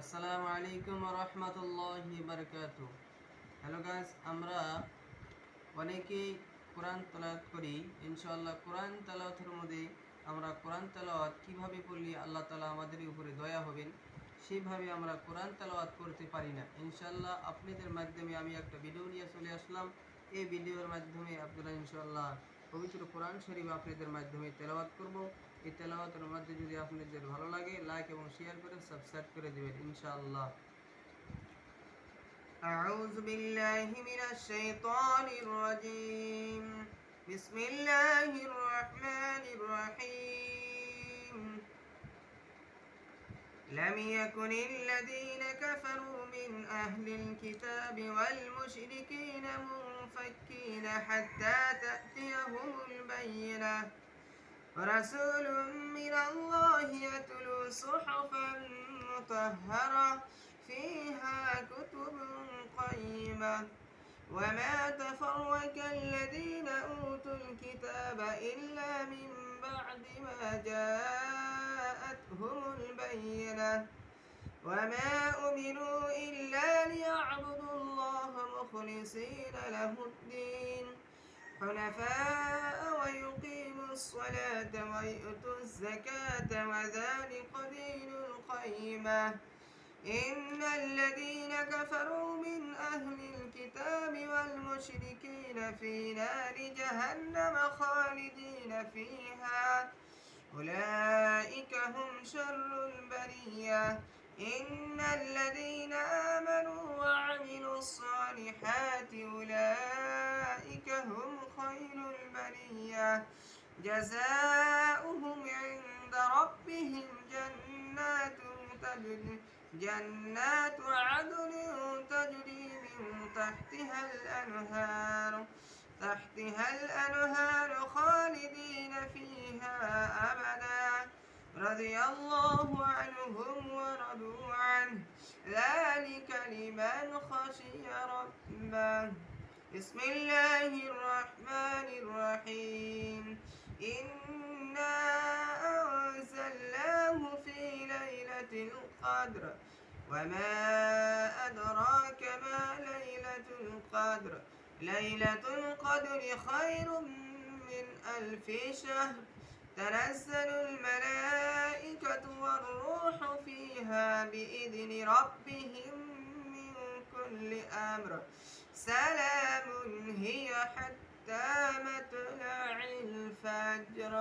আসসালামু আলাইকুম ওয়া রাহমাতুল্লাহি ওয়া বারাকাতুহু। হ্যালো গাইস, আমরা অনেকেই কোরআন তেলাওয়াত করি। ইনশাআল্লাহ কোরআন তেলাওয়াতের মধ্যে আমরা কোরআন তেলাওয়াত কিভাবে করলে আল্লাহ তাআলা আমাদের উপরে দয়া হবেন সেইভাবে আমরা কোরআন তেলাওয়াত করতে পারি না। ইনশাআল্লাহ আপনাদের মাধ্যমে আমি একটা ভিডিও নিয়ে চলে আসলাম। এই ভিডিওর মাধ্যমে আপনারা ইনশাআল্লাহ পবিত্র কোরআন শরীফ আপনাদের মাধ্যমে তেলাওয়াত করব। এই তেলাওয়াতের মধ্যে যদি আপনাদের ভালো লাগে লাইক এবং শেয়ার করে সাবস্ক্রাইব করে দিবেন ইনশাআল্লাহ। أعوذ بالله من الشيطان الرجيم. بسم الله الرحمن الرحيم. لم يكن الذين كفروا من أهل الكتاب والمشركين منفكين حتى تأتيهم البينة رسول من الله يتلو صحفا مطهرة فيها كتب قيمة وما تفرق الذين أوتوا الكتاب إلا من بعد ما جاءتهم البينة وما أمروا إلا ليعبدوا الله مخلصين له الدين حنفاء ويقيموا الصلاة ويؤتوا الزكاة وذلك دين القيمة إن الذين كفروا من أهل الكتاب والمشركين في نار جهنم خالدين فيها أولئك هم شر البرية إن الذين آمنوا وعملوا الصالحات أولئك هم خير البرية جزاؤهم عند ربهم جنات عدن تجري من تحتها الأنهار خالدين فيها أبدا رضي الله عنهم ورضوا عنه ذلك لمن خشي ربه. بسم الله الرحمن الرحيم. إنا أنزلناه في ليلة القدر وما أدراك ما ليلة القدر ليلة القدر خير من 1000 شهر تنزل الملائكة والروح فيها بإذن ربهم من كل أمر سلام هي حتى مطلع الفجر.